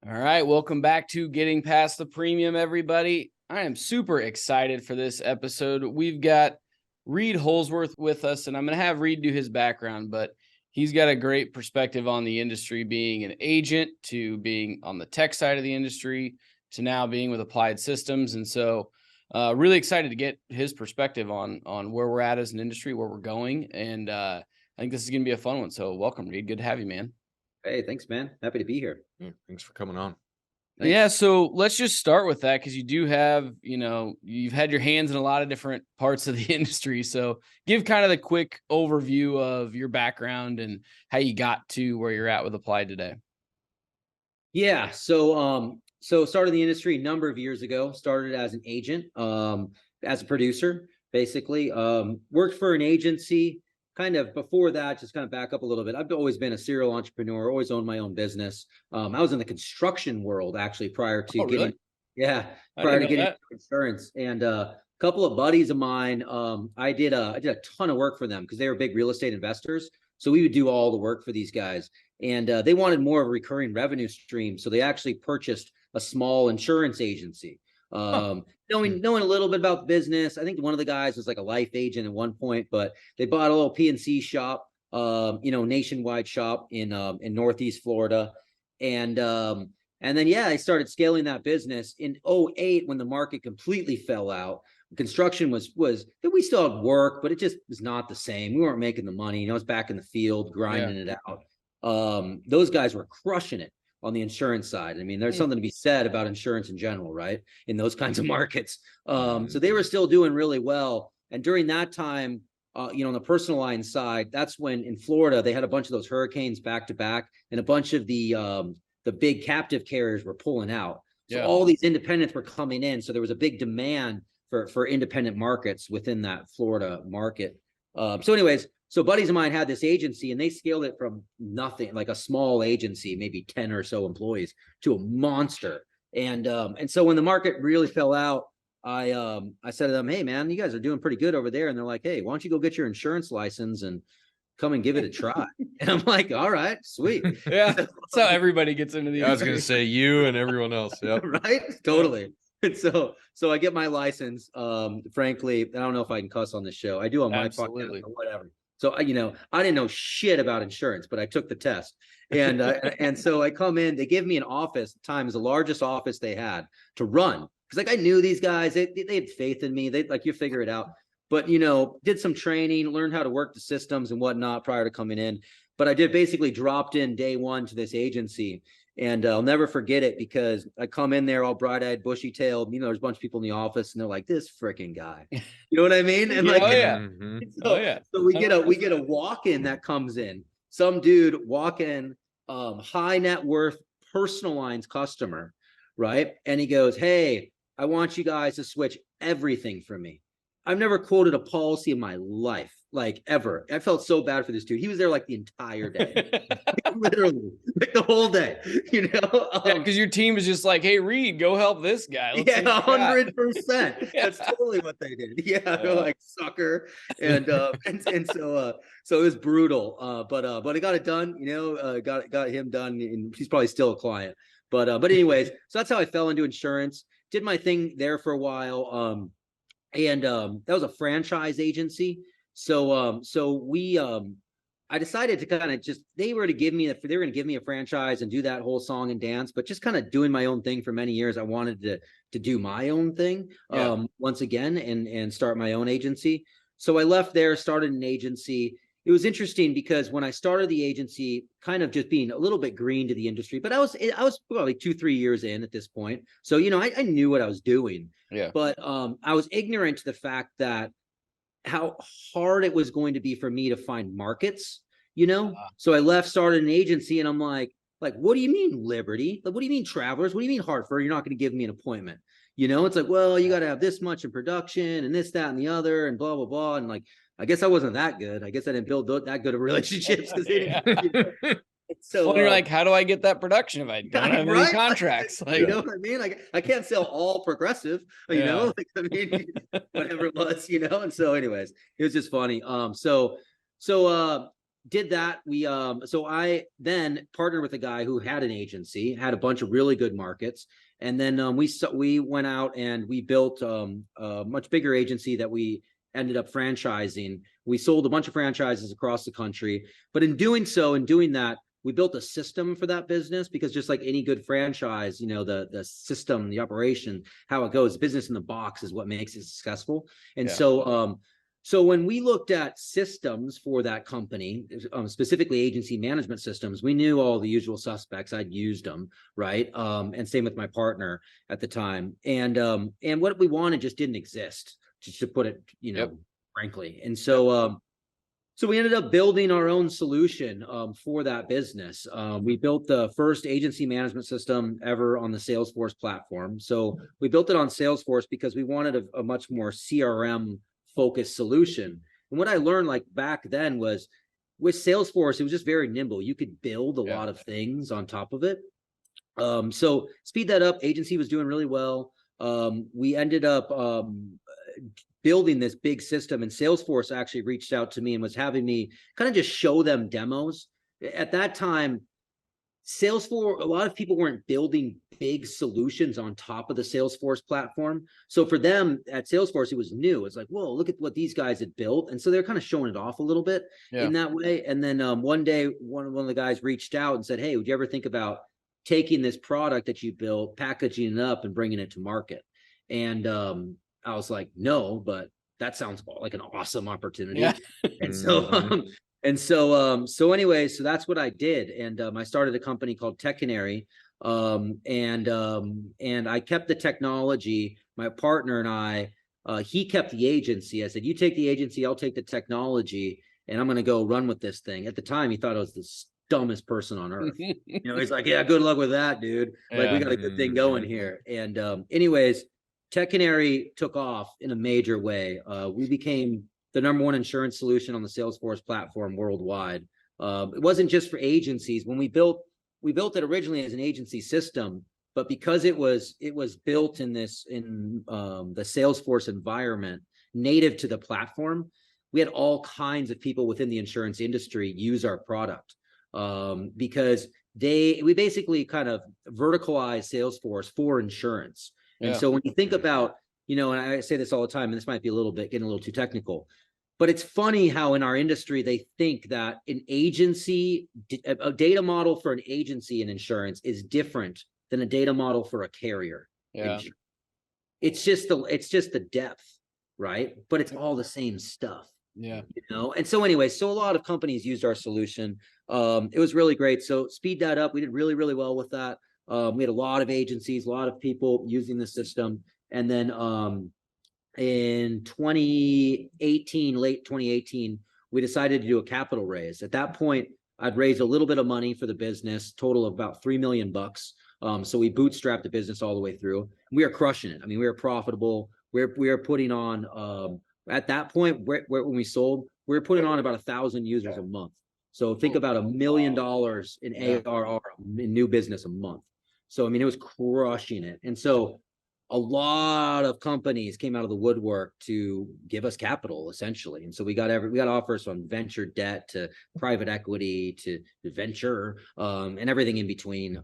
All right, welcome back to Getting Past the Premium, everybody. I am super excited for this episode. We've got Reid Holzworth with us, and I'm going to have Reid do his background, but he's got a great perspective on the industry, being an agent to being on the tech side of the industry to now being with Applied Systems. And so really excited to get his perspective on where we're at as an industry, where we're going. And I think this is going to be a fun one. So welcome, Reid. Good to have you, man. Hey, thanks, man. Happy to be here. Yeah, thanks for coming on. Thanks. Yeah, so let's just start with that because you do have, you've had your hands in a lot of different parts of the industry. So give kind of the quick overview of your background and how you got to where you're at with Applied today. Yeah, so started the industry a number of years ago. Started as an agent, as a producer, basically. Worked for an agency. Kind of before that, just kind of back up a little bit. I've always been a serial entrepreneur, always owned my own business. I was in the construction world actually prior to getting into insurance. And a couple of buddies of mine, I did a ton of work for them because they were big real estate investors. So we would do all the work for these guys, and they wanted more of a recurring revenue stream. So they actually purchased a small insurance agency. Knowing a little bit about the business. I think one of the guys was like a life agent at one point, but they bought a little P&C shop, nationwide shop in Northeast Florida. And then, I started scaling that business in 2008 when the market completely fell out. Construction was we still had work, but it just was not the same. We weren't making the money. I was back in the field grinding it out. Those guys were crushing it on the insurance side. I mean, there's something to be said about insurance in general, right? In those kinds of markets. So they were still doing really well. And during that time, on the personal line side, that's when in Florida, they had a bunch of those hurricanes back to back, and a bunch of the big captive carriers were pulling out. So all these independents were coming in. So there was a big demand for independent markets within that Florida market. So buddies of mine had this agency, and they scaled it from nothing, like a small agency, maybe 10 or so employees, to a monster. And so when the market really fell out, I said to them, "Hey, man, you guys are doing pretty good over there." And they're like, "Hey, why don't you go get your insurance license and come and give it a try?" And I'm like, "All right, sweet." Yeah, that's how everybody gets into the. I was going to say you and everyone else. Yep. Right? Totally. And so I get my license. Frankly, I don't know if I can cuss on this show. I do on my podcast or whatever. So, I didn't know shit about insurance, but I took the test. And and so I come in, they give me an office, time is the largest office they had to run. Because I knew these guys, they had faith in me. They you figure it out. But, did some training, learned how to work the systems and whatnot prior to coming in. But I did basically dropped in day one to this agency. And I'll never forget it because I come in there all bright-eyed, bushy-tailed. There's a bunch of people in the office, and they're like, "This freaking guy," you know what I mean? And so we get a walk-in that comes in. Some dude walk-in, high net worth personal lines customer, right? And he goes, "Hey, I want you guys to switch everything for me." I've never quoted a policy in my life, like ever. I felt so bad for this dude. He was there like the entire day, literally, like the whole day, because your team is just like, "Hey, Reid, go help this guy." 100%. That's totally what they did. They're like, "Sucker," and so it was brutal. But I got it done. Got him done, and he's probably still a client. But anyways, so that's how I fell into insurance. Did my thing there for a while. And that was a franchise agency. So I decided to kind of they were going to give me a franchise and do that whole song and dance, but just kind of doing my own thing for many years. I wanted to do my own thing once again and start my own agency. So I left there, started an agency. It was interesting because when I started the agency, kind of just being a little bit green to the industry, but I was probably 2-3 years in at this point. So, I knew what I was doing, but I was ignorant to the fact that how hard it was going to be for me to find markets, So I left, started an agency, and I'm like, what do you mean Liberty? Like, what do you mean Travelers? What do you mean Hartford? You're not going to give me an appointment. It's like, well, you got to have this much in production and this, that, and the other, and blah, blah, blah. And I guess I wasn't that good. I guess I didn't build that good of relationships. So you're like, how do I get that production if I don't have any contracts? You know what I mean? I can't sell all Progressive, whatever it was, And so anyways, it was just funny. So did that. So I then partnered with a guy who had an agency, had a bunch of really good markets. And then we went out and we built a much bigger agency that we ended up franchising. We sold a bunch of franchises across the country. But in doing that, we built a system for that business, because just like any good franchise, the system, the operation, how it goes, business in the box is what makes it successful. And so when we looked at systems for that company, specifically agency management systems, we knew all the usual suspects. I'd used them, right? And same with my partner at the time. And what we wanted just didn't exist, just to put it, frankly. And so we ended up building our own solution for that business. We built the first agency management system ever on the Salesforce platform. So we built it on Salesforce because we wanted a much more CRM focused solution. And what I learned like back then was with Salesforce, it was just very nimble. You could build a lot of things on top of it. So speed that up. Agency was doing really well. We ended up building this big system, and Salesforce actually reached out to me and was having me kind of just show them demos. At that time, Salesforce, a lot of people weren't building big solutions on top of the Salesforce platform. So for them at Salesforce, it was new. It's like, whoa, look at what these guys had built. And so they're kind of showing it off a little bit in that way. And then one day, one of the guys reached out and said, hey, would you ever think about taking this product that you built, packaging it up and bringing it to market? And I was like, no, but that sounds like an awesome opportunity. Yeah. And so anyway, so that's what I did. And I started a company called Tech Canary. And I kept the technology. My partner and I, he kept the agency. I said, you take the agency, I'll take the technology, and I'm going to go run with this thing. At the time, he thought I was the dumbest person on earth. He's like, yeah, good luck with that, dude. Like, we got a good thing going here. And anyways, Tech Canary took off in a major way. We became the #1 insurance solution on the Salesforce platform worldwide. It wasn't just for agencies. When we built it originally as an agency system, but because it was built in the Salesforce environment, native to the platform, we had all kinds of people within the insurance industry use our product because we basically kind of verticalized Salesforce for insurance. And so when you think about, and I say this all the time, and this might be getting a little too technical, but it's funny how in our industry, they think that a data model for an agency in insurance is different than a data model for a carrier. Yeah. It's just the depth, right? But it's all the same stuff. Yeah. And so anyway, so a lot of companies used our solution. It was really great. So speed that up. We did really, really well with that. We had a lot of agencies, a lot of people using the system. And then in 2018, late 2018, we decided to do a capital raise. At that point, I'd raised a little bit of money for the business, total of about $3 million bucks. So we bootstrapped the business all the way through. We are crushing it. I mean, we are profitable. We are putting on, at that point, when we sold, we were putting on about 1,000 users a month. So think about $1 million in ARR in new business a month. So, I mean, it was crushing it. And so a lot of companies came out of the woodwork to give us capital, essentially. And so we got offers from venture debt to private equity to venture and everything in between.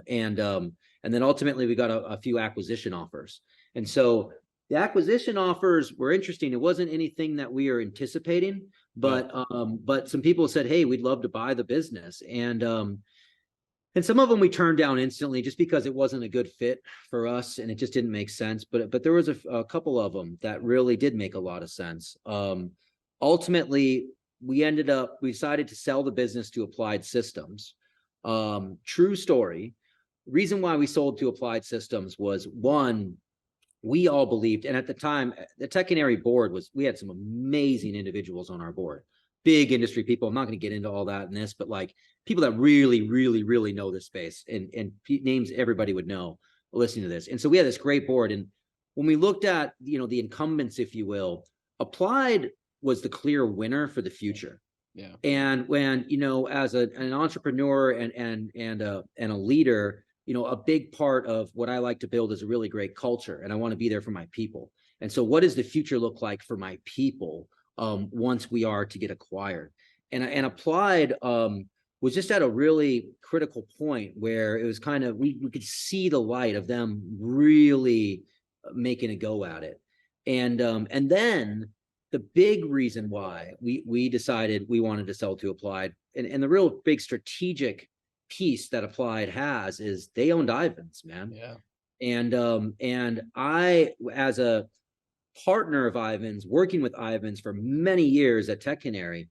And then ultimately we got a few acquisition offers. And so the acquisition offers were interesting. It wasn't anything that we were anticipating, but some people said, hey, we'd love to buy the business. And some of them we turned down instantly just because it wasn't a good fit for us and it just didn't make sense. But there was a couple of them that really did make a lot of sense. Ultimately, we decided to sell the business to Applied Systems. True story. Reason why we sold to Applied Systems was, one, we all believed, and at the time, the Tech Canary board we had some amazing individuals on our board. Big industry people. I'm not going to get into all that in this, but like people that really, really, really know this space and names everybody would know listening to this. And so we had this great board. And when we looked at, the incumbents, if you will, Applied was the clear winner for the future. Yeah. And when, as an entrepreneur and a leader, a big part of what I like to build is a really great culture. And I want to be there for my people. And so what does the future look like for my people once we are to get acquired? and Applied was just at a really critical point where it was kind of, we could see the light of them really making a go at it. And then the big reason why we decided we wanted to sell to Applied, and the real big strategic piece that Applied has is they owned Ivans, man. Yeah. And I, as a partner of Ivans, working with Ivans for many years at Tech Canary,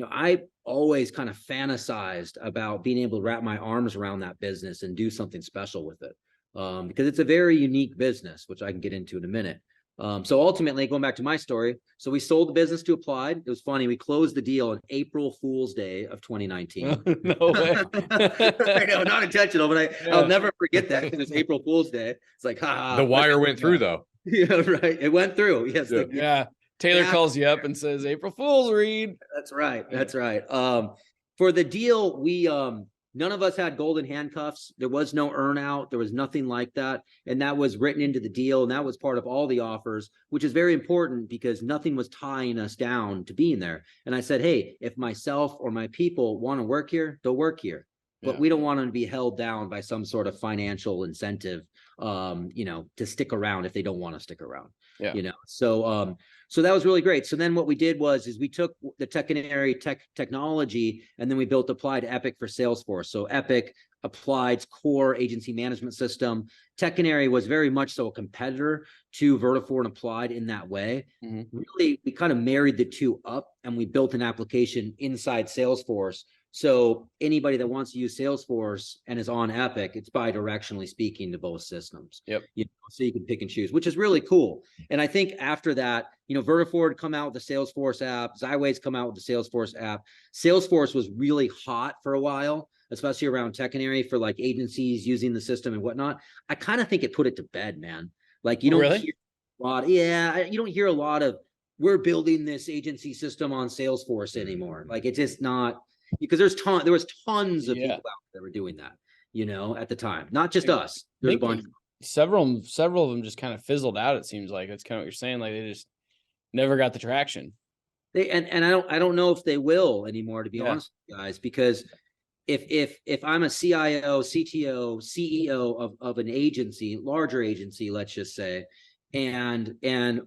I always kind of fantasized about being able to wrap my arms around that business and do something special with it, because it's a very unique business, which I can get into in a minute. So ultimately, going back to my story, so we sold the business to Applied. It was funny. We closed the deal on April Fool's Day of 2019. No way. I know, not intentional, but I'll never forget that because it's April Fool's Day. It's like, The wire went through though. Yeah, right. It went through. Yes. Yeah. Taylor calls you up and says, April Fool's, Reid. That's right. That's right. For the deal, we none of us had golden handcuffs. There was no earnout. There was nothing like that. And that was written into the deal. And that was part of all the offers, which is very important because nothing was tying us down to being there. And I said, hey, if myself or my people want to work here, they'll work here. But we don't want them to be held down by some sort of financial incentive, to stick around if they don't want to stick around. So that was really great. So then what we did was we took the Tech Canary technology, and then we built Applied Epic for Salesforce. So Epic, Applied's core agency management system. Tech Canary was very much so a competitor to Vertafore and Applied in that way. Mm-hmm. Really, we kind of married the two up, and we built an application inside Salesforce. So anybody that wants to use Salesforce and is on Epic, it's bi-directionally speaking to both systems. Yep. So you can pick and choose, which is really cool. And I think after that, Vertafore had come out with the Salesforce app. Zyway's come out with the Salesforce app. Salesforce was really hot for a while, especially around Tech Canary for like agencies using the system and whatnot. I kind of think it put it to bed, man. Like you don't hear a lot. Yeah, you don't hear a lot of we're building this agency system on Salesforce anymore. Like it's just not. Because there was tons of people out there that were doing that, at the time. Not just us. There's a bunch. Several of them just kind of fizzled out. It seems like that's kind of what you're saying. Like they just never got the traction. And I don't know if they will anymore, to be honest with you guys, because if I'm a CIO, CTO, CEO of an agency, larger agency, let's just say, and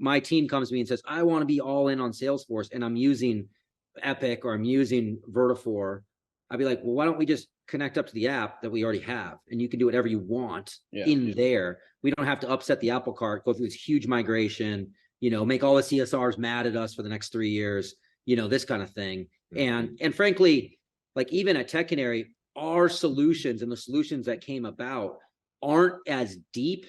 my team comes to me and says, I want to be all in on Salesforce, and I'm using Epic or I'm using Vertafore, I'd be like, well, why don't we just connect up to the app that we already have, and you can do whatever you want in there. We don't have to upset the apple cart, go through this huge migration, make all the CSRs mad at us for the next 3 years, this kind of thing. And frankly, like even at Tech Canary, our solutions and the solutions that came about aren't as deep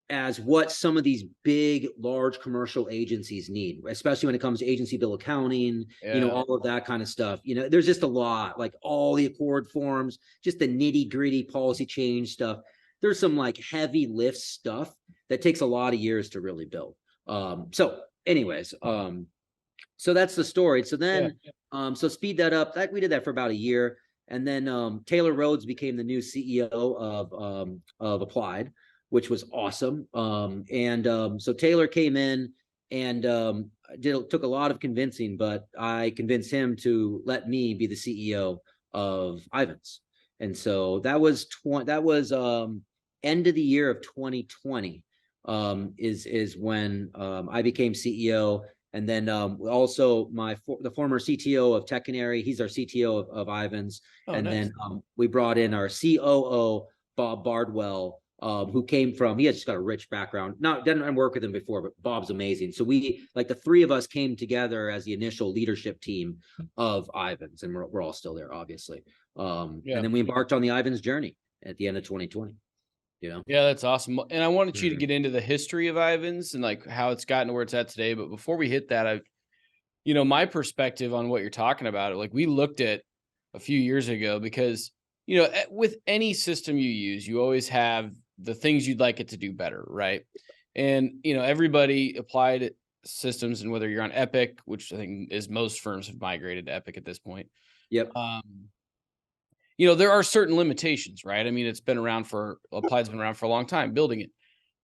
as what some of these big, large commercial agencies need, especially when it comes to agency bill accounting, all of that kind of stuff. There's just a lot, like all the accord forms, just the nitty gritty policy change stuff. There's some like heavy lift stuff that takes a lot of years to really build. So that's the story. So then, so speed that up. We did that for about a year. And then Taylor Rhodes became the new CEO of Applied, which was awesome. So Taylor came in and took a lot of convincing, but I convinced him to let me be the CEO of Ivans. And so that was end of the year of 2020 is when I became CEO. And then also the former CTO of Tech Canary, he's our CTO of Ivans. Then we brought in our COO, Bob Bardwell, who came from, he has just got a rich background. Didn't work with him before, but Bob's amazing. So we, like the three of us came together as the initial leadership team of Ivans, and we're all still there, obviously. And then we embarked on the Ivans journey at the end of 2020. Yeah, that's awesome. And I wanted you to get into the history of Ivans and like how it's gotten to where it's at today. But before we hit that, my perspective on what you're talking about, like we looked at a few years ago, because, with any system you use, you always have the things you'd like it to do better, right? And, everybody applied systems, and whether you're on Epic, which I think is most firms have migrated to Epic at this point. Yep. There are certain limitations, right? I mean, Applied's been around for a long time building it.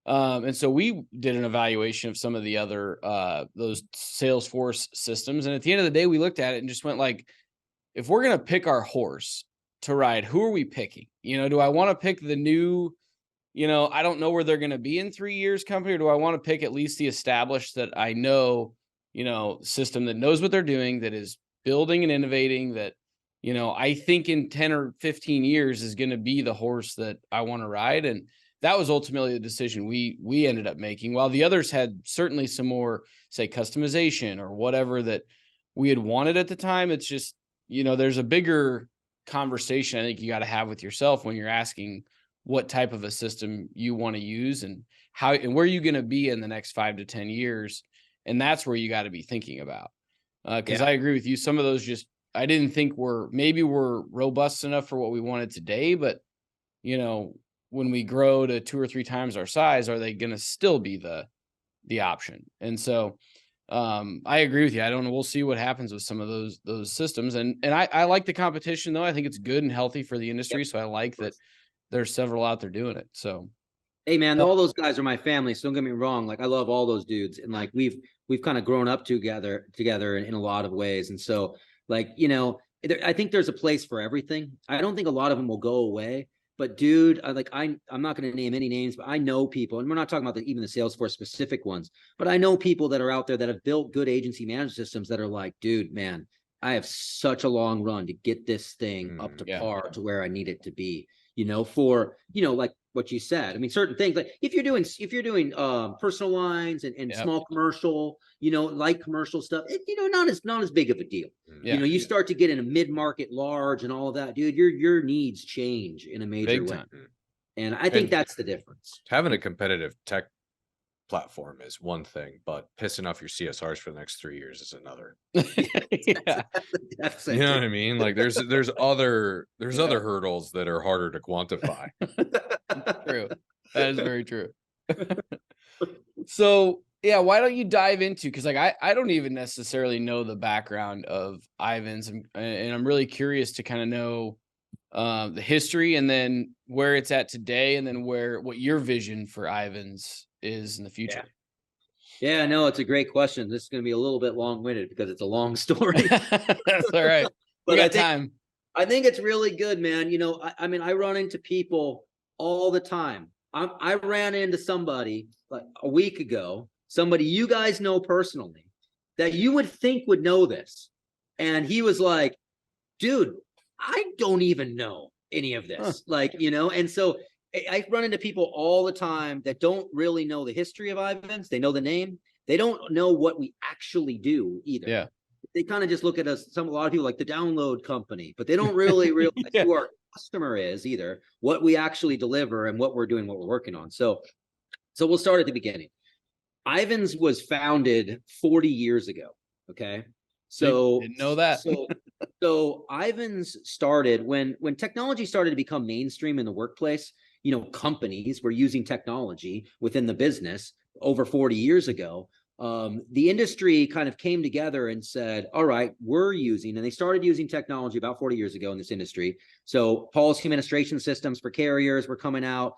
And so we did an evaluation of some of the other, those Salesforce systems. And at the end of the day, we looked at it and just went like, if we're going to pick our horse to ride, who are we picking? Do I want to pick the new, I don't know where they're going to be in 3 years company, or do I want to pick at least the established that I know, system that knows what they're doing, that is building and innovating, that, I think in 10 or 15 years is going to be the horse that I want to ride. And that was ultimately the decision we ended up making, while the others had certainly some more, say, customization or whatever that we had wanted at the time. It's just, there's a bigger conversation I think you got to have with yourself when you're asking what type of a system you want to use and how and where you're going to be in the next 5 to 10 years. And that's where you got to be thinking about. Because I agree with you. Some of those just, I didn't think were robust enough for what we wanted today. But, when we grow to 2 or 3 times our size, are they going to still be the option? And so I agree with you. I don't know. We'll see what happens with some of those systems. And I like the competition, though. I think it's good and healthy for the industry. So I like that there's several out there doing it. So, hey man, all those guys are my family. So don't get me wrong. Like, I love all those dudes, and like we've kind of grown up together in a lot of ways. And so, like, I think there's a place for everything. I don't think a lot of them will go away. But dude, I'm not going to name any names, but I know people, and we're not talking about even the Salesforce specific ones, but I know people that are out there that have built good agency management systems that are like, dude, man, I have such a long run to get this thing up to par to where I need it to be, for, like what you said. I mean, certain things, like if you're doing personal lines and small commercial, light commercial stuff, not as big of a deal. You start to get in a mid-market, large, and all of that, dude, your needs change in a major way. And I think that's the difference. Having a competitive tech platform is one thing, but pissing off your CSRs for the next 3 years is another. You know what I mean? Like there's other hurdles that are harder to quantify. True. That is very true. So why don't you dive into, because like I don't even necessarily know the background of Ivans, and I'm really curious to kind of know the history, and then where it's at today, and then what your vision for Ivans is in the future. Yeah, no, it's a great question. This is going to be a little bit long-winded because it's a long story. That's all right. But we got time. I think it's really good, man. I mean, I run into people all the time. I ran into somebody like a week ago, somebody you guys know personally, that you would think would know this. And he was like, dude, I don't even know any of this. And so I run into people all the time that don't really know the history of Ivans. They know the name. They don't know what we actually do either. Yeah. They kind of just look at us, a lot of people like the download company, but they don't really realize who our customer is either, what we actually deliver and what we're doing, what we're working on. So we'll start at the beginning. Ivans was founded 40 years ago. Okay. So didn't know that. So Ivans started when technology started to become mainstream in the workplace. Companies were using technology within the business over 40 years ago. The industry kind of came together and said, all right, and they started using technology about 40 years ago in this industry. So policy administration systems for carriers were coming out.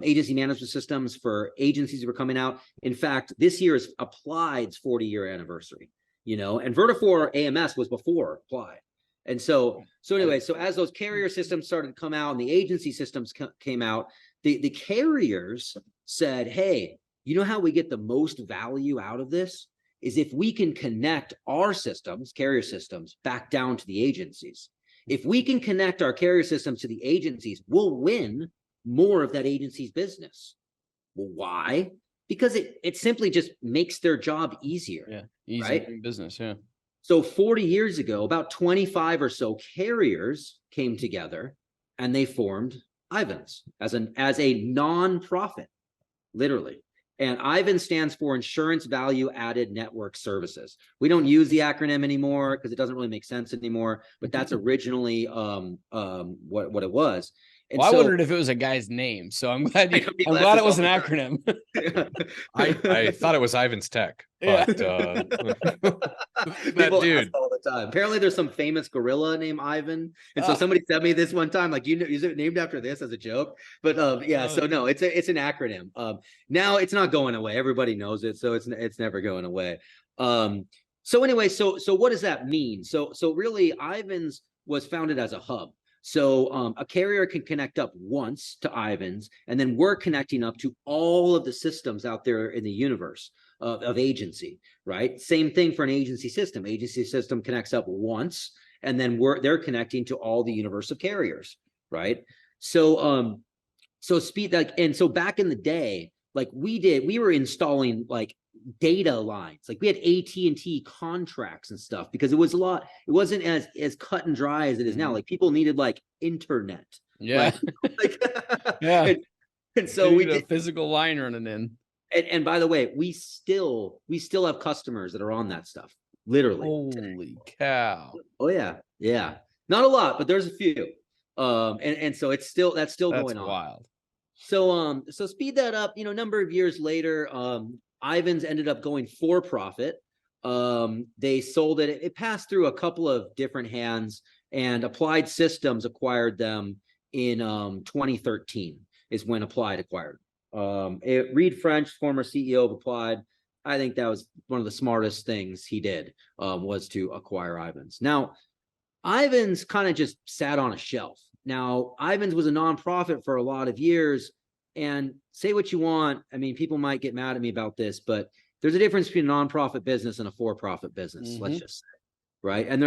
Agency management systems for agencies were coming out. In fact, this year is Applied's 40-year anniversary, and Vertafore AMS was before Applied. And so as those carrier systems started to come out and the agency systems came out, the carriers said, hey, you know how we get the most value out of this is if we can connect our systems, carrier systems, back down to the agencies. If we can connect our carrier systems to the agencies, we'll win more of that agency's business. Well, why? Because it simply just makes their job easier. Yeah, easier right? business, yeah. So 40 years ago, about 25 or so carriers came together and they formed Ivans as a non-profit, literally. And Ivans stands for Insurance Value Added Network Services. We don't use the acronym anymore because it doesn't really make sense anymore, but that's originally what it was. And I wondered if it was a guy's name, so I'm glad it was an acronym. I thought it was Ivan's Tech, but that dude all the time. Apparently, there's some famous gorilla named Ivan, and so somebody sent me this one time, like, is it named after this as a joke? But so no, it's an acronym. Now it's not going away. Everybody knows it, so it's never going away. So anyway, so what does that mean? So really, Ivans was founded as a hub. So a carrier can connect up once to Ivans, and then we're connecting up to all of the systems out there in the universe of agency, right? Same thing for an agency system. Agency system connects up once, and then they're connecting to all the universe of carriers, right? So and so back in the day, like we were installing like data lines, like we had AT&T contracts and stuff, because it wasn't as cut and dry as it is now. Like people needed like internet. Yeah. Right? Like, yeah. And so we did did a physical line running in. And by the way, we still have customers that are on that stuff, literally. Holy cow. Oh yeah. Not a lot, but there's a few. And so that's still That's going on. Wild. So speed that up, a number of years later, Ivans ended up going for profit. They sold it. It passed through a couple of different hands, and Applied Systems acquired them in 2013 is when Applied acquired. Reid French, former CEO of Applied, I think that was one of the smartest things he did, was to acquire Ivans. Now, Ivans kind of just sat on a shelf. Now, Ivans was a nonprofit for a lot of years, and say what you want. I mean, people might get mad at me about this, but there's a difference between a nonprofit business and a for-profit business, let's just say, right? And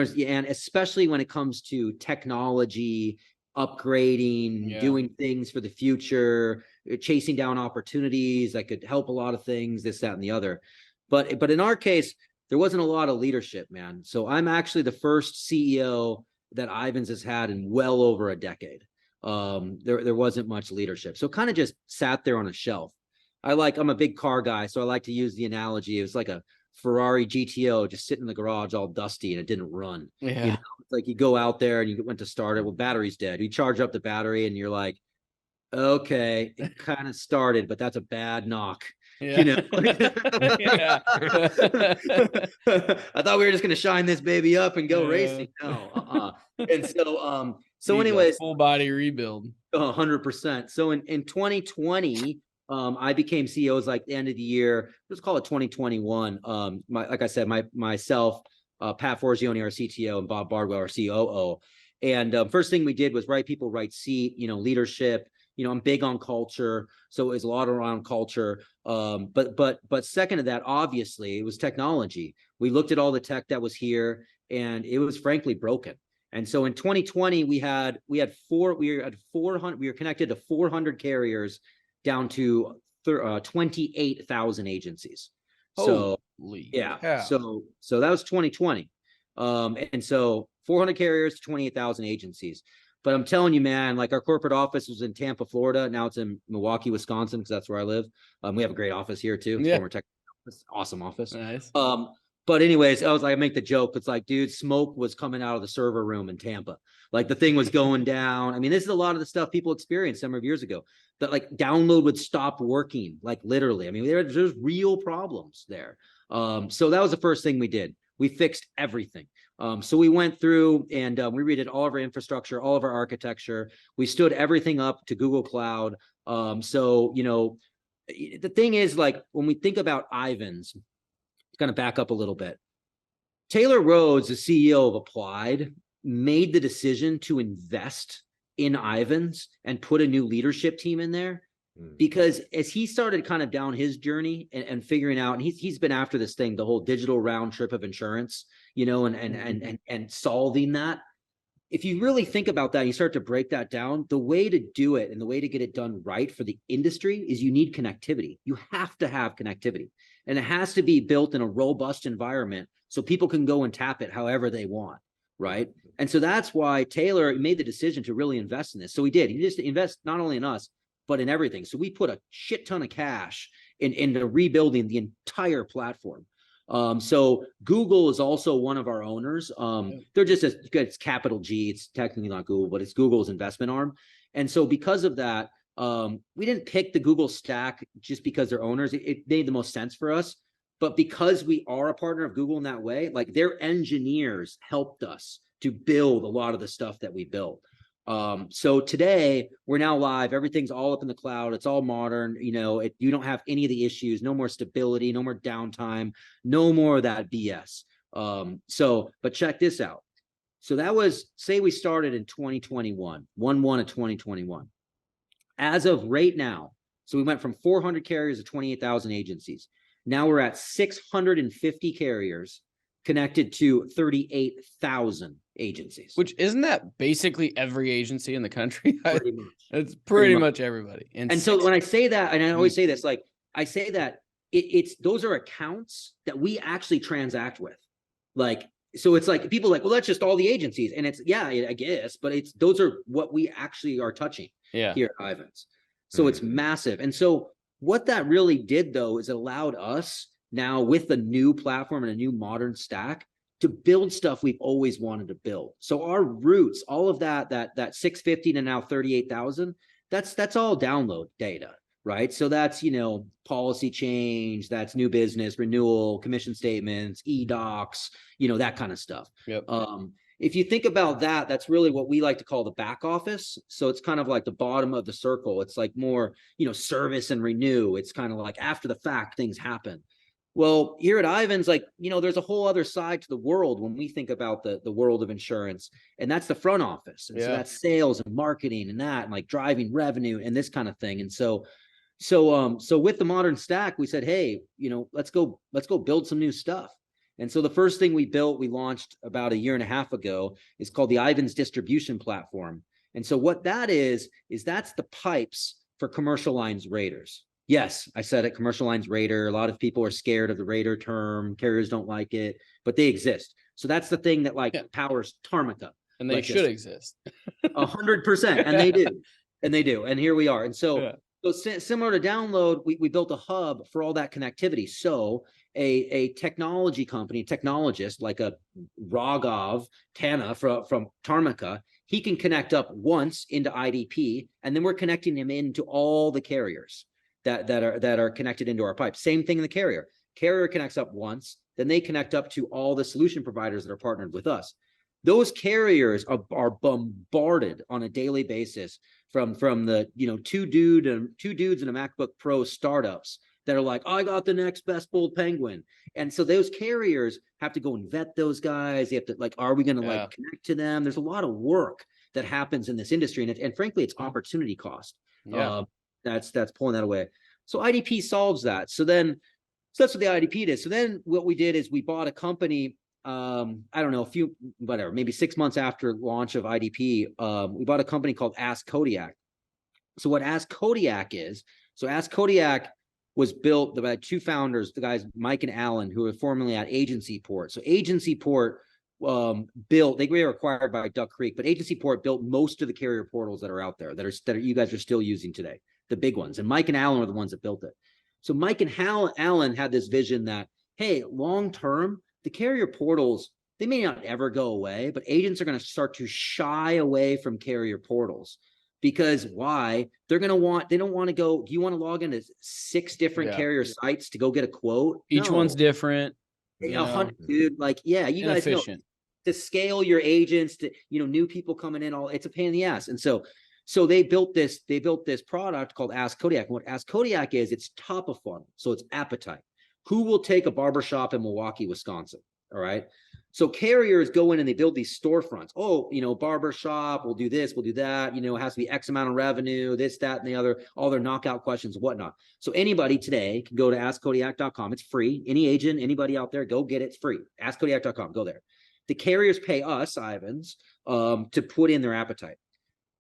especially when it comes to technology, upgrading, doing things for the future, chasing down opportunities that could help a lot of things, this, that, and the other. But in our case, there wasn't a lot of leadership, man. So I'm actually the first CEO that Ivans has had in well over a decade. There wasn't much leadership. So kind of just sat there on a shelf. I'm a big car guy, so I like to use the analogy. It was like a Ferrari GTO just sitting in the garage all dusty and it didn't run. Yeah. It's like you go out there and you went to start it. Well, battery's dead. You charge up the battery and you're like, okay, it kind of started, but that's a bad knock. Yeah. I thought we were just going to shine this baby up and go racing. No. And so anyways, full body rebuild. 100%. So in 2020, I became CEO. It was like the end of the year. Let's call it 2021. Like I said, myself, Pat Forgione, our CTO, and Bob Bardwell, our COO. And first thing we did was right people, right seat, leadership. I'm big on culture, so it was a lot around culture. But second to that, obviously, it was technology. We looked at all the tech that was here, and it was frankly broken. And so in 2020, we were connected to 400 carriers, down to 28,000 agencies. Holy cow. So that was 2020. And so 400 carriers to 28,000 agencies. But I'm telling you, man, like our corporate office was in Tampa, Florida. Now it's in Milwaukee, Wisconsin, because that's where I live. We have a great office here too. Former tech office, awesome office. Nice. But anyways, I make the joke. It's like, dude, smoke was coming out of the server room in Tampa. Like the thing was going down. I mean, this is a lot of the stuff people experienced a number of years ago. That like download would stop working, like literally. I mean, there's real problems there. So that was the first thing we did. We fixed everything. So we went through and we redid all of our infrastructure, all of our architecture. We stood everything up to Google Cloud. So the thing is, like when we think about Ivans, going to back up a little bit. Taylor Rhodes, the CEO of Applied, made the decision to invest in Ivans and put a new leadership team in there, because as he started kind of down his journey and figuring out, and he's been after this thing, the whole digital round trip of insurance, and solving that. If you really think about that, you start to break that down, the way to do it and the way to get it done right for the industry is you need connectivity. You have to have connectivity, and it has to be built in a robust environment so people can go and tap it however they want. Right. And so that's why Taylor made the decision to really invest in this. So he did. He just invest not only in us, but in everything. So we put a shit ton of cash into rebuilding the entire platform. So Google is also one of our owners. They're just it's capital G. It's technically not Google, but it's Google's investment arm. And so because of that, we didn't pick the Google stack just because they're owners. It made the most sense for us. But because we are a partner of Google in that way, like their engineers helped us to build a lot of the stuff that we built. So today we're now live. Everything's all up in the cloud. It's all modern. You don't have any of the issues, no more stability, no more downtime, no more of that BS. But check this out. So that was, say we started in 2021, 1/1 of 2021. As of right now, so we went from 400 carriers to 28,000 agencies. Now we're at 650 carriers connected to 38,000 agencies. Which isn't that basically every agency in the country? Pretty much. It's pretty much everybody. And so when I say that, and I always say this, like I say that it's those are accounts that we actually transact with. Like, so it's like people are like, well, that's just all the agencies. And it's, yeah, I guess, but it's, those are what we actually are touching here at Ivans. So it's massive. And so what that really did though, is it allowed us now with the new platform and a new modern stack to build stuff we've always wanted to build. So our roots, all of that 650 to now 38,000, that's all download data, right? So that's, you know, policy change, that's new business, renewal, commission statements, e-docs, you know, that kind of stuff. Yep. If you think about that, that's really what we like to call the back office. So it's kind of like the bottom of the circle. It's like more, you know, service and renew. It's kind of like after the fact, things happen. Well, here at Ivans, like, you know, there's a whole other side to the world when we think about the world of insurance, and that's the front office. And so that's sales and marketing and that, and like driving revenue and this kind of thing. And so with the modern stack, we said, hey, you know, let's go build some new stuff. And so the first thing we built, we launched about 1.5 years ago, is called the Ivans Distribution Platform. And so what that is that's the pipes for commercial lines raters. Yes, I said it, commercial lines rater. A lot of people are scared of the rater term. Carriers don't like it, but they exist. So that's the thing that powers Tarmica. And they should exist. 100%. And they do. And they do. And here we are. And so, similar to download, we built a hub for all that connectivity. So a technology company, technologist like a Raghav Tana from Tarmica, he can connect up once into IDP, and then we're connecting him into all the carriers that are connected into our pipe. Same thing in the carrier. Carrier connects up once, then they connect up to all the solution providers that are partnered with us. Those carriers are bombarded on a daily basis from the, you know, two dudes in a MacBook Pro startups that are like, I got the next best bold penguin. And so those carriers have to go and vet those guys. They have to like, are we going to like connect to them? There's a lot of work that happens in this industry. And frankly, it's opportunity cost. That's pulling that away. So IDP solves that. So that's what the IDP did. So then what we did is we bought a company, I don't know, maybe 6 months after launch of IDP, we bought a company called Ask Kodiak. So what Ask Kodiak is, so Ask Kodiak was built by two founders, the guys, Mike and Alan, who were formerly at Agency Port. So Agency Port built, they were acquired by Duck Creek, but Agency Port built most of the carrier portals that are out there that you guys are still using today, the big ones. And Mike and Alan were the ones that built it. So Mike and Alan had this vision that, hey, long term, the carrier portals, they may not ever go away, but agents are going to start to shy away from carrier portals. Because why? They don't want to go, do you want to log into 6 different carrier sites to go get a quote? Each one's different. Dude, like, you guys know, to scale your agents to, you know, new people coming in, it's a pain in the ass. And so they built this product called Ask Kodiak. And what Ask Kodiak is, it's top of funnel. So it's appetite. Who will take a barbershop in Milwaukee, Wisconsin? All right. So carriers go in and they build these storefronts. Oh, you know, barbershop, we'll do this, we'll do that. You know, it has to be X amount of revenue, this, that, and the other, all their knockout questions and whatnot. So anybody today can go to askkodiak.com. It's free. Any agent, anybody out there, go get it. It's free. Askkodiak.com. Go there. The carriers pay us, Ivans, to put in their appetite.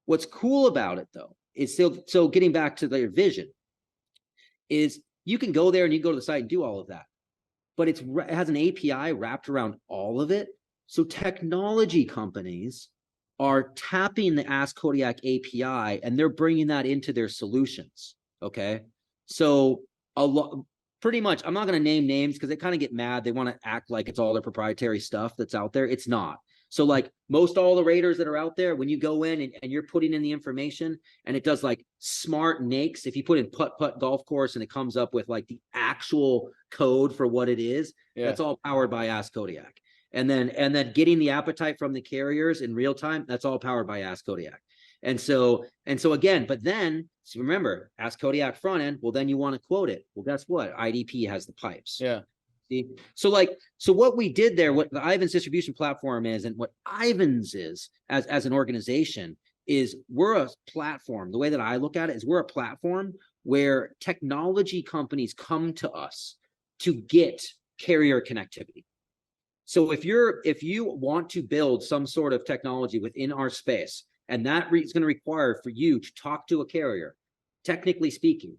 What's cool about it, though, is so getting back to their vision, is you can go there and you can go to the site and do all of that. But it has an API wrapped around all of it. So technology companies are tapping the Ask Kodiak API and they're bringing that into their solutions. Okay. So pretty much, I'm not going to name names because they kind of get mad. They want to act like it's all their proprietary stuff that's out there. It's not. So like most all the raters that are out there, when you go in and you're putting in the information and it does like smart nakes, if you put in putt golf course and it comes up with like the actual code for what it is, that's all powered by Ask Kodiak. And then getting the appetite from the carriers in real time, that's all powered by Ask Kodiak. And so again, but then so remember, Ask Kodiak front end, well, then you want to quote it. Well, guess what? IDP has the pipes. Yeah. See? So what we did there, what the Ivans distribution platform is, and what Ivans is as an organization, is we're a platform. The way that I look at it is we're a platform where technology companies come to us to get carrier connectivity. So if you want to build some sort of technology within our space, and that is going to require for you to talk to a carrier, technically speaking,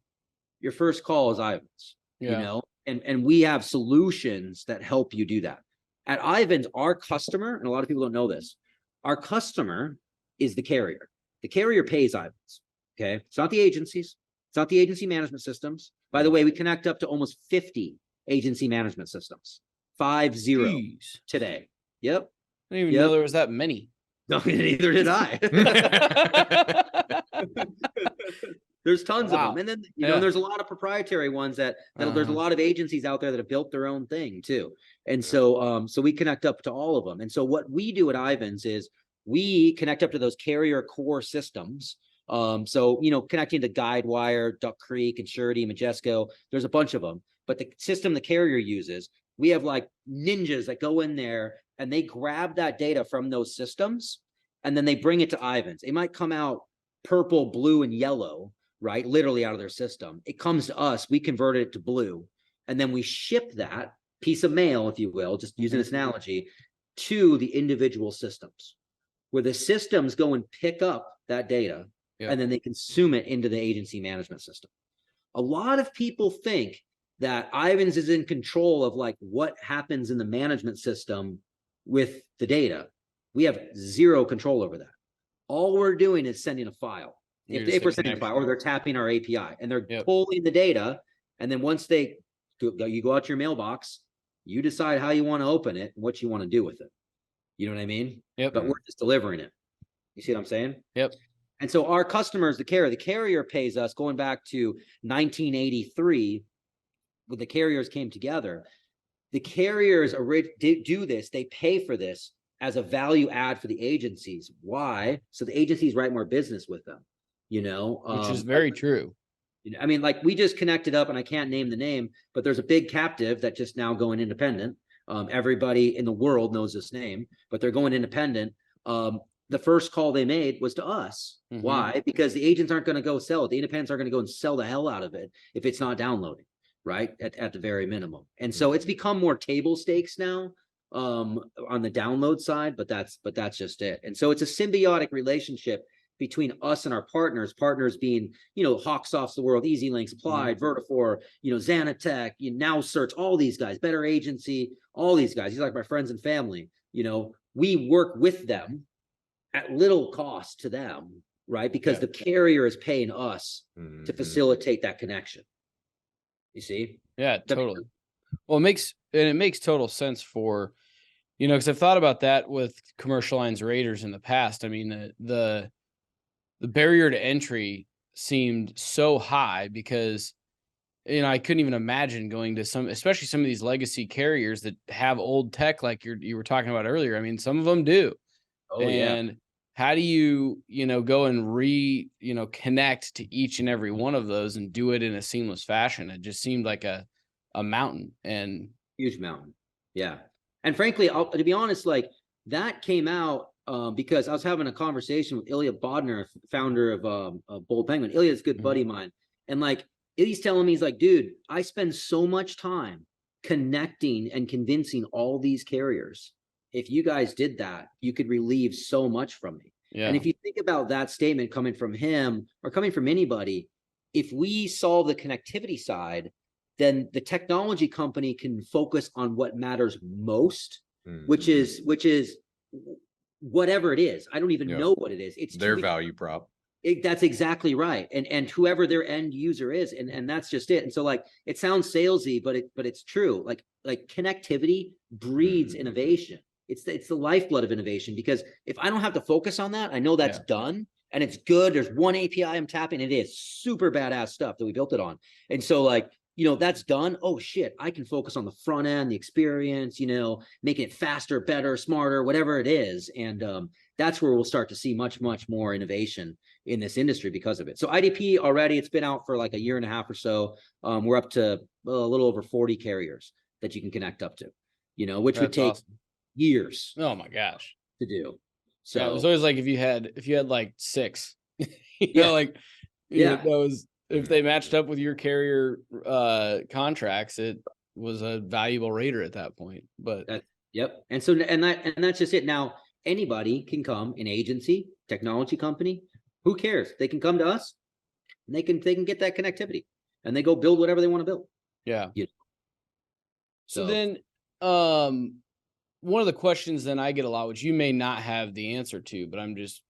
your first call is Ivans, you know, and we have solutions that help you do that. At Ivans, our customer, and a lot of people don't know this, our customer is the carrier. The carrier pays Ivans. Okay. It's not the agencies. It's not the agency management systems. By the way, we connect up to almost 50 agency management systems. 50 Jeez. today. Yep. I didn't even know there was that many. No, neither did I. There's tons of them. And then, you know, there's a lot of proprietary ones that there's a lot of agencies out there that have built their own thing too. And so, so we connect up to all of them. And so what we do at Ivans is we connect up to those carrier core systems. So, you know, connecting to Guidewire, Duck Creek, Insurtech, Majesco, there's a bunch of them. But the system the carrier uses, we have like ninjas that go in there and they grab that data from those systems and then they bring it to Ivans. It might come out purple, blue, and yellow, right? Literally out of their system. It comes to us, we convert it to blue, and then we ship that piece of mail, if you will, just using this analogy, to the individual systems, where the systems go and pick up that data and then they consume it into the agency management system. A lot of people think that Ivans is in control of like what happens in the management system with the data. We have zero control over that. All we're doing is sending a file. If we're sending a file, or they're tapping our API and they're pulling the data, and then once you go out to your mailbox, you decide how you want to open it and what you want to do with it. You know what I mean? Yep. But we're just delivering it. You see what I'm saying? Yep. And so our customers, the carrier pays us, going back to 1983, when the carriers came together. The carriers do this, they pay for this as a value add for the agencies. Why? So the agencies write more business with them, you know, which is very true. You know, I mean, like we just connected up, and I can't name the name, but there's a big captive that just now going independent. Everybody in the world knows this name, but they're going independent. The first call they made was to us. Mm-hmm. Why? Because the agents aren't going to go sell it. The independents are going to go and sell the hell out of it if it's not downloading, right? At the very minimum. And so it's become more table stakes now on the download side, but that's just it. And so it's a symbiotic relationship between us and our partners being, you know, Hawksofts the world, EasyLinks, Applied, Vertifor, you know, Xanatech, Now Search, all these guys, Better Agency, all these guys. These are like my friends and family. You know, we work with them at little cost to them, right? Because the carrier is paying us to facilitate that connection. You see? Yeah, totally. Well, it makes total sense for, you know, because I've thought about that with commercial lines raiders in the past. I mean, the barrier to entry seemed so high because, you know, I couldn't even imagine going to especially some of these legacy carriers that have old tech like you were talking about earlier. I mean, some of them do. Oh, and how do you, you know, go and connect to each and every one of those and do it in a seamless fashion? It just seemed like a mountain, and huge mountain. Yeah. And frankly, to be honest, like that came out because I was having a conversation with Elliot Bodner, founder of Bold Penguin. Elliot's a good buddy of mine. And like, he's telling me, he's like, dude, I spend so much time connecting and convincing all these carriers. If you guys did that, you could relieve so much from me. Yeah. And if you think about that statement coming from him or coming from anybody, if we solve the connectivity side, then the technology company can focus on what matters most, which is whatever it is. I don't even know what it is. It's their value prop. That's exactly right. And whoever their end user is, and that's just it. And so like, it sounds salesy, but it's true. Like connectivity breeds innovation. It's the lifeblood of innovation, because if I don't have to focus on that, I know that's done and it's good. There's one API I'm tapping. It is super badass stuff that we built it on. And so like, you know, that's done. Oh shit, I can focus on the front end, the experience, you know, making it faster, better, smarter, whatever it is. And that's where we'll start to see much, much more innovation in this industry because of it. So IDP already, it's been out for like a year and a half or so. We're up to a little over 40 carriers. that you can connect up to, which would That's take awesome. years Oh my gosh. to do. Yeah, it was So always like if you had like 6, Yeah. like Yeah. that was if they matched up with your carrier contracts, it was a valuable rater at that point. But Yep. And so and that's just it. Now anybody can come, an agency, technology company, who cares? They can come to us and they can get that connectivity and they go build whatever they want to build. yeah. You know? So then one of the questions then I get a lot, which you may not have the answer to, but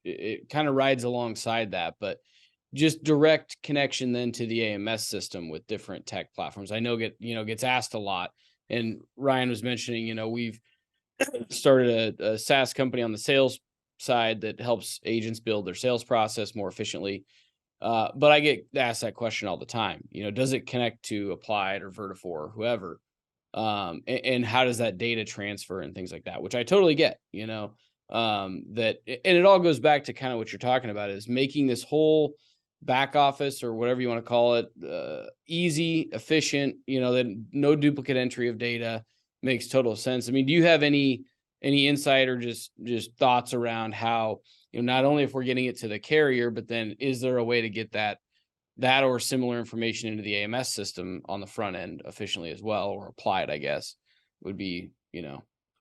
it kind of rides alongside that, but just direct connection then to the AMS system with different tech platforms. I know gets asked a lot. And Ryan was mentioning, we've started a SaaS company on the sales side that helps agents build their sales process more efficiently. But I get asked that question all the time. Does it connect to Applied or Vertafore or whoever? And how does that data transfer and things like that, which I totally get, and it all goes back to kind of what you're talking about is making this whole back office or whatever you want to call it, easy, efficient, that no duplicate entry of data makes total sense. I mean, do you have any insight or just thoughts around how, not only if we're getting it to the carrier, but then is there a way to get that or similar information into the AMS system on the front end efficiently as well, or applied, I guess, would be,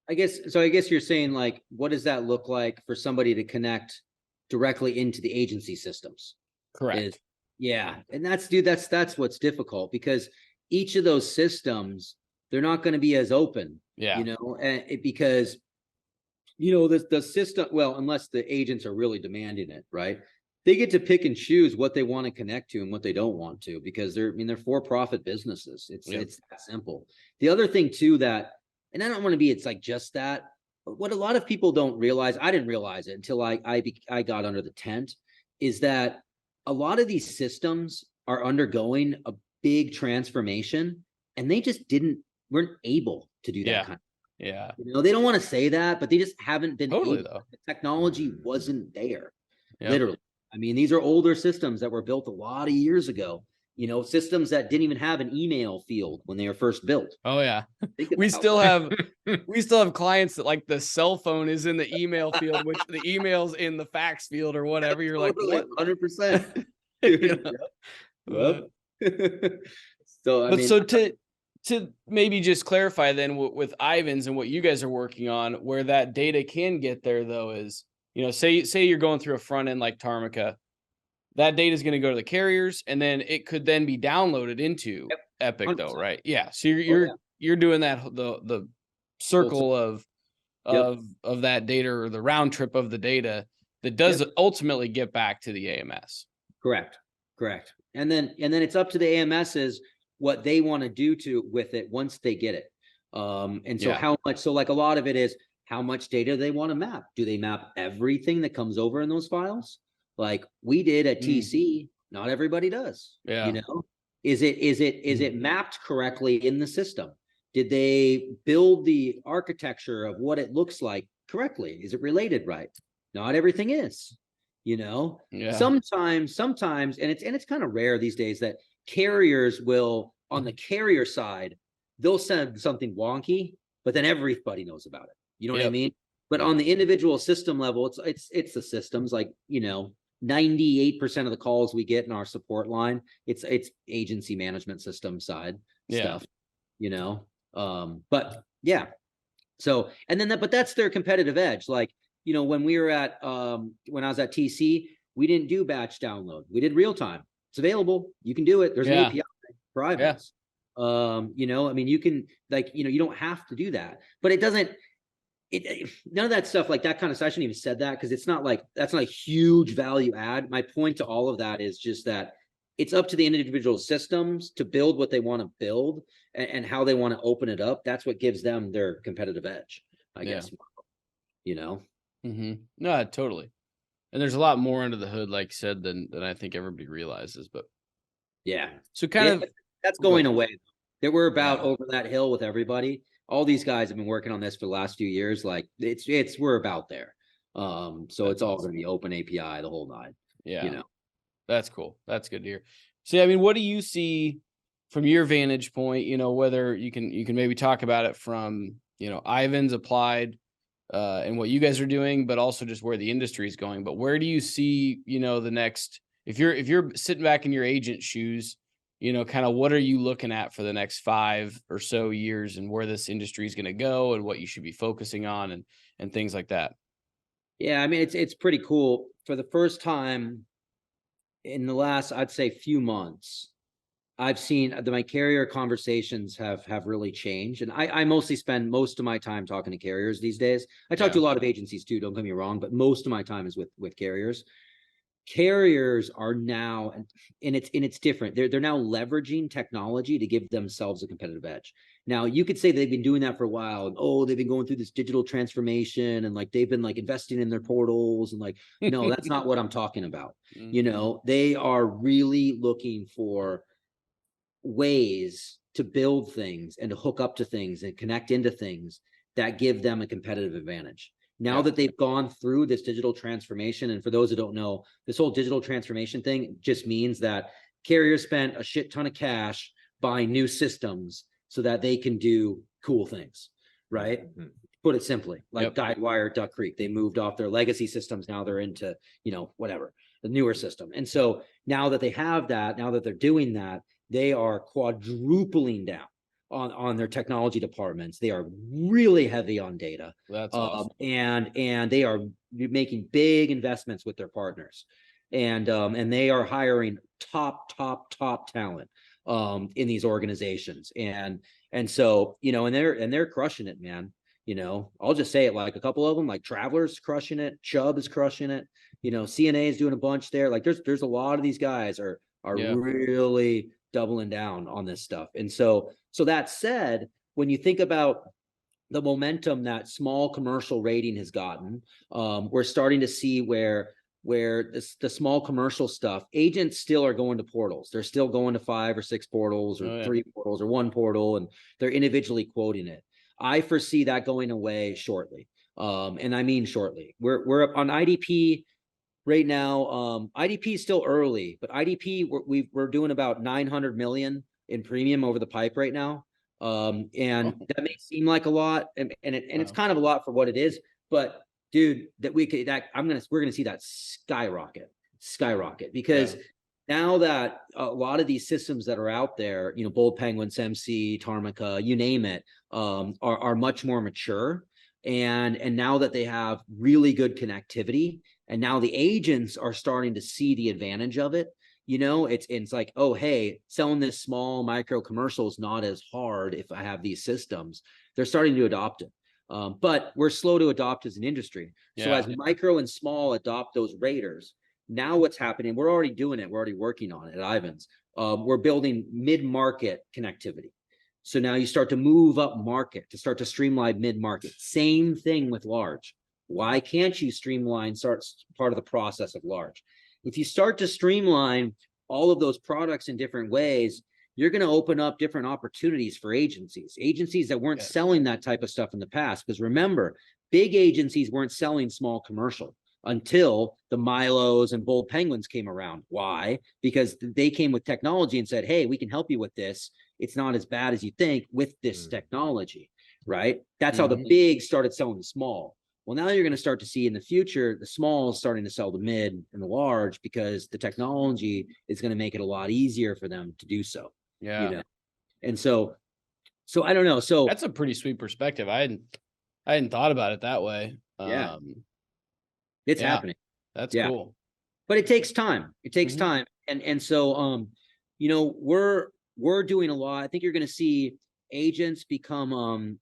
I guess you're saying like, what does that look like for somebody to connect directly into the agency systems? correct. And that's what's difficult because each of those systems, they're not going to be as open, because the system, well, unless the agents are really demanding it, right? They get to pick and choose what they want to connect to and what they don't want to, because they're for-profit businesses. It's that simple. The other thing too that, and I don't want to be, it's like just that, but what a lot of people don't realize, I didn't realize it until I got under the tent, is that a lot of these systems are undergoing a big transformation and they just weren't able to do that kind of. Yeah. They don't want to say that, but they just haven't been Totally, able. though. The technology wasn't there. Yep. Literally. I mean, these are older systems that were built a lot of years ago, systems that didn't even have an email field when they were first built. Oh yeah. We still have clients that like the cell phone is in the email field, which the email's in the fax field or whatever. You're Totally, like, what? 100%. Yep. So to maybe just clarify then with Ivan's and what you guys are working on, where that data can get there though is, say you're going through a front end like Tarmica, that data is going to go to the carriers and then it could then be downloaded into Epic 100%. though, right? Yeah. So you're doing that, the circle of that data or the round trip of the data that does ultimately get back to the AMS. Correct. And then it's up to the AMSs what they want to do with it once they get it. And so how much, so like a lot of it is how much data they want to map. Do they map everything that comes over in those files? Like we did at TC, not everybody does. Yeah. Is it mapped correctly in the system? Did they build the architecture of what it looks like correctly? Is it related right? Not everything is, sometimes, and it's kind of rare these days that carriers will, on the carrier side, they'll send something wonky, but then everybody knows about it. You know what I mean? But on the individual system level, it's the systems, like, 98% of the calls we get in our support line, it's agency management system side stuff, but yeah. So, and then but that's their competitive edge. Like, when we were when I was at TC, we didn't do batch download. We did real time. It's available. You can do it. There's an API for Ivans. I mean, you can, like, you don't have to do that, but it doesn't, none of that stuff, like that kind of stuff, I shouldn't even said that because it's not like, that's not a huge value add. My point to all of that is just that it's up to the individual systems to build what they want to build and how they want to open it up. That's what gives them their competitive edge, I guess. No, totally. And there's a lot more under the hood, like you said, than I think everybody realizes. But so kind of that's going away. That we're about over that hill with everybody. All these guys have been working on this for the last few years. Like we're about there. So it's all going to be open API, the whole nine. That's cool. That's good to hear. So, I mean, what do you see from your vantage point, whether you can maybe talk about it from, Ivan's applied and what you guys are doing, but also just where the industry is going. But where do you see, the next, if you're sitting back in your agent shoes, kind of what are you looking at for the next 5 or so years, and where this industry is going to go and what you should be focusing on and things like that? Yeah, I mean, it's pretty cool. For the first time in the last, I'd say, few months, I've seen that my carrier conversations have really changed. And I mostly spend most of my time talking to carriers these days. I talk to a lot of agencies too, don't get me wrong, but most of my time is with carriers. Carriers are now, and it's different. They're now leveraging technology to give themselves a competitive edge. Now, you could say they've been doing that for a while, and they've been going through this digital transformation, and like they've been like investing in their portals, and like, no, that's not what I'm talking about. They are really looking for ways to build things and to hook up to things and connect into things that give them a competitive advantage. Now that they've gone through this digital transformation, and for those who don't know, this whole digital transformation thing just means that carriers spent a shit ton of cash buying new systems so that they can do cool things, right? Put it simply, like Guidewire, Duck Creek, they moved off their legacy systems. Now they're into, whatever, the newer system. And so now that they have that, now that they're doing that, they are quadrupling down on their technology departments. They are really heavy on data. That's awesome. And they are making big investments with their partners, and they are hiring top talent in these organizations. And so, and they're crushing it, man. I'll just say it, like a couple of them, like Travelers crushing it, Chubb is crushing it, CNA is doing a bunch there. Like there's a lot of these guys are really doubling down on this stuff. And so that said, when you think about the momentum that small commercial rating has gotten, we're starting to see where the small commercial stuff, agents still are going to portals. They're still going to 5 or 6 portals or 3 portals or 1 portal, and they're individually quoting it. I foresee that going away shortly. And I mean shortly. We're up on IDP right now. IDP is still early, but IDP we're doing about 900 million in premium over the pipe right now. And that may seem like a lot, and it's kind of a lot for what it is, but dude, we're gonna see that skyrocket because now that a lot of these systems that are out there, Bold Penguin, SEMC, Tarmica, you name it, are much more mature. And now that they have really good connectivity, and now the agents are starting to see the advantage of it, it's like, oh, hey, selling this small micro commercial is not as hard if I have these systems. They're starting to adopt it. But we're slow to adopt as an industry. So as micro and small adopt those raters, now what's happening, we're already doing it. We're already working on it at Ivan's. We're building mid-market connectivity. So now you start to move up market to start to streamline mid-market. Same thing with large. Why can't you streamline part of the process of large? If you start to streamline all of those products in different ways, you're going to open up different opportunities for agencies that weren't selling that type of stuff in the past. Because remember, big agencies weren't selling small commercial until the Milos and Bold Penguins came around. Why? Because they came with technology and said, hey, we can help you with this. It's not as bad as you think with this technology, right? That's how the big started selling the small. Well, now you're going to start to see in the future, the small is starting to sell the mid and the large because the technology is going to make it a lot easier for them to do so. Yeah. And so I don't know. So that's a pretty sweet perspective. I hadn't thought about it that way. It's happening. That's cool. But it takes time. It takes time. And so, we're doing a lot. I think you're going to see agents become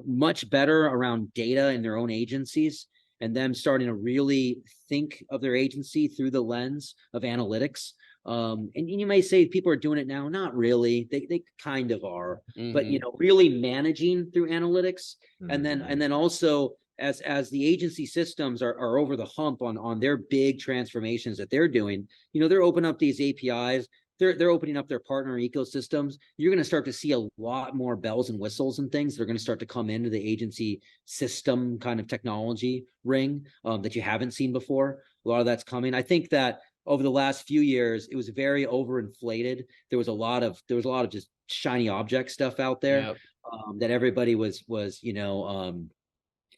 much better around data in their own agencies, and them starting to really think of their agency through the lens of analytics. And you may say people are doing it now. Not really. They kind of are, but really managing through analytics. And then also as the agency systems are over the hump on their big transformations that they're doing, they're opening up these APIs. They're opening up their partner ecosystems. You're going to start to see a lot more bells and whistles and things that are going to start to come into the agency system kind of technology ring that you haven't seen before. A lot of that's coming. I think that over the last few years, it was very overinflated. There was a lot of just shiny object stuff out there. Yep. That everybody was trying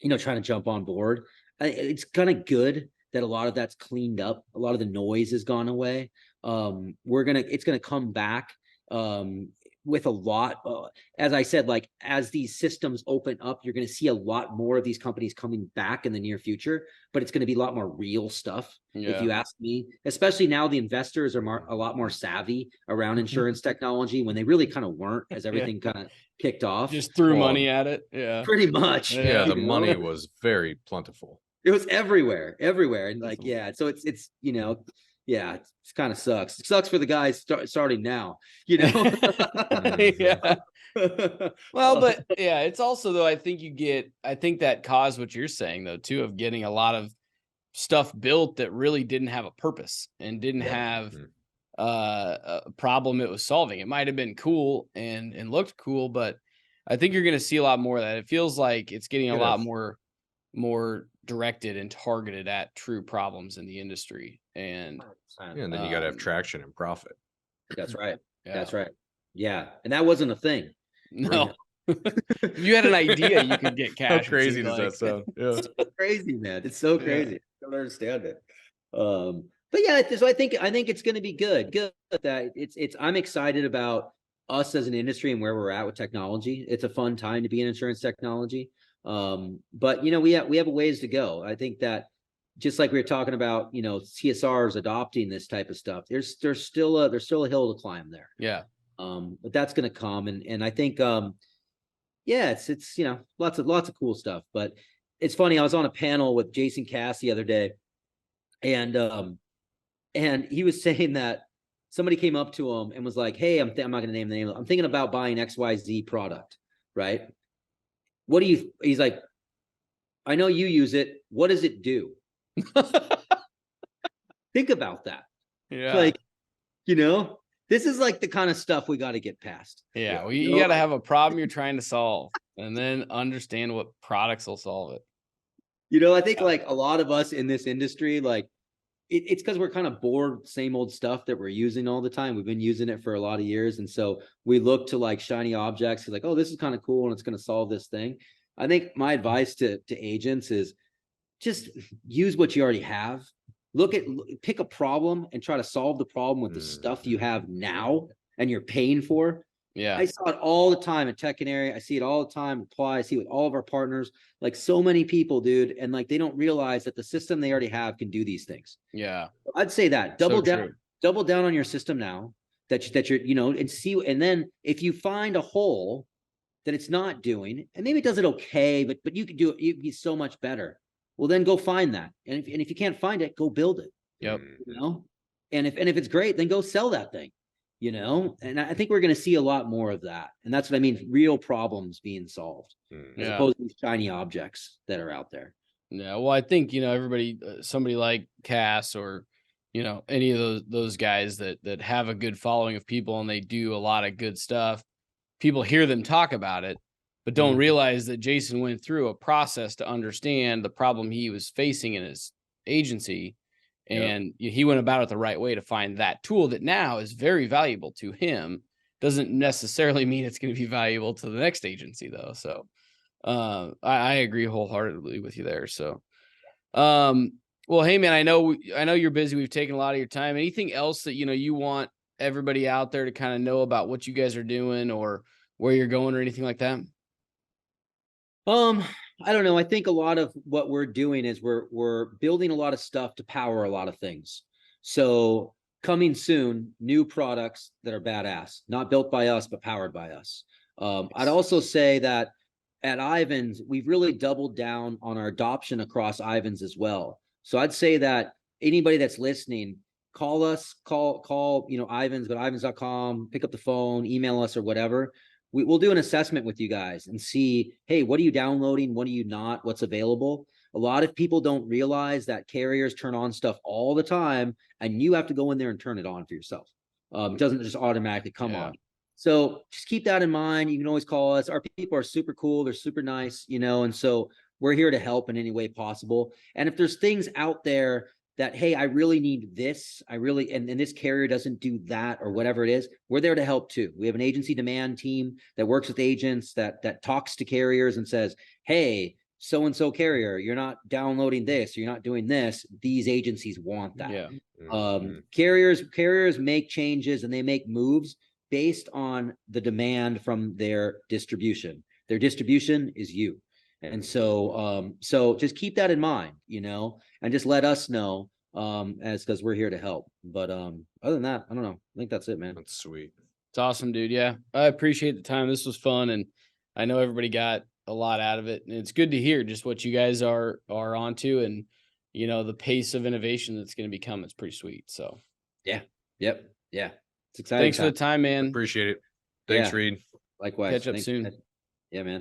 to jump on board. It's kind of good that a lot of that's cleaned up. A lot of the noise has gone away. It's gonna come back with a lot. As I said, like as these systems open up, you're gonna see a lot more of these companies coming back in the near future. But it's gonna be a lot more real stuff, if you ask me. Especially now, the investors are a lot more savvy around insurance technology when they really kind of weren't, as everything kind of kicked off. Just threw money at it. Yeah, pretty much. Yeah, the money was very plentiful. It was everywhere, and like, yeah. So it's yeah, it kind of sucks. It sucks for the guys starting now, Yeah. Well, but yeah, it's also, though, I think that caused what you're saying, though, too, of getting a lot of stuff built that really didn't have a purpose and didn't have a problem it was solving. It might have been cool and looked cool, but I think you're going to see a lot more of that. It feels like it's getting a lot more directed and targeted at true problems in the industry. And then you got to have traction and profit. That's right. Yeah. That's right. Yeah. And that wasn't a thing. No. If you had an idea, you could get cash. How crazy does that sound? Yeah. It's so crazy, man. It's so crazy. I don't understand it. But yeah, so I think it's going to be good. That I'm excited about us as an industry and where we're at with technology. It's a fun time to be in insurance technology. But we have a ways to go. I think that just like we were talking about, CSRs adopting this type of stuff, there's still a hill to climb there. Yeah. But that's going to come. And I think, it's lots of cool stuff. But it's funny. I was on a panel with Jason Cass the other day, and he was saying that somebody came up to him and was like, "Hey, I'm not going to name the name. I'm thinking about buying XYZ product, right? What do you?" He's like, "I know you use it. What does it do?" Think about that. Yeah. Like, this is like the kind of stuff we got to get past. Yeah. Well, you got to have a problem you're trying to solve and then understand what products will solve it. I think like a lot of us in this industry, like it's because we're kind of bored, same old stuff that we're using all the time. We've been using it for a lot of years. And so we look to like shiny objects, like, oh, this is kind of cool and it's going to solve this thing. I think my advice to agents is just use what you already have. Pick a problem and try to solve the problem with the stuff you have now and you're paying for. Yeah. I saw it all the time at Tech and Area. I see it all the time. I see it with all of our partners, like so many people, dude. And like, they don't realize that the system they already have can do these things. Yeah. I'd say that double down on your system now that you're, and see, and then if you find a hole that it's not doing, and maybe it does it okay, but you could do it, you'd be so much better. Well, then go find that. And if you can't find it, go build it. Yep. And if it's great, then go sell that thing. And I think we're going to see a lot more of that. And that's what I mean, real problems being solved as opposed to these shiny objects that are out there. Yeah. Well, I think, everybody, somebody like Cass or, any of those guys that have a good following of people and they do a lot of good stuff, people hear them talk about it, but don't realize that Jason went through a process to understand the problem he was facing in his agency. And he went about it the right way to find that tool that now is very valuable to him. Doesn't necessarily mean it's going to be valuable to the next agency, though. So I agree wholeheartedly with you there. So, well, hey, man, I know you're busy. We've taken a lot of your time. Anything else that, you want everybody out there to kind of know about what you guys are doing or where you're going or anything like that? I don't know. I think a lot of what we're doing is we're building a lot of stuff to power a lot of things. So coming soon, new products that are badass, not built by us, but powered by us. I'd also say that at Ivans, we've really doubled down on our adoption across Ivans as well. So I'd say that anybody that's listening, call us, call Ivans, go to ivans.com, pick up the phone, email us or whatever. We'll do an assessment with you guys and see, hey, what are you downloading? What are you not? What's available? A lot of people don't realize that carriers turn on stuff all the time and you have to go in there and turn it on for yourself. It doesn't just automatically come on. So just keep that in mind. You can always call us. Our people are super cool. They're super nice, and so we're here to help in any way possible. And if there's things out there that, hey, I really need this. And this carrier doesn't do that or whatever it is. We're there to help too. We have an agency demand team that works with agents that talks to carriers and says, hey, so-and-so carrier, you're not downloading this, you're not doing this. These agencies want that. Yeah. Carriers make changes and they make moves based on the demand from their distribution. Their distribution is you. And so just keep that in mind, and just let us know, because we're here to help. But other than that, I don't know. I think that's it, man. That's sweet. It's awesome, dude. Yeah. I appreciate the time. This was fun. And I know everybody got a lot out of it. And it's good to hear just what you guys are onto, and, the pace of innovation that's going to be coming. It's pretty sweet. So yeah. Yep. Yeah. It's exciting. Thanks for the time, man. Appreciate it. Thanks, Reid. Likewise. Catch up soon. Yeah, man.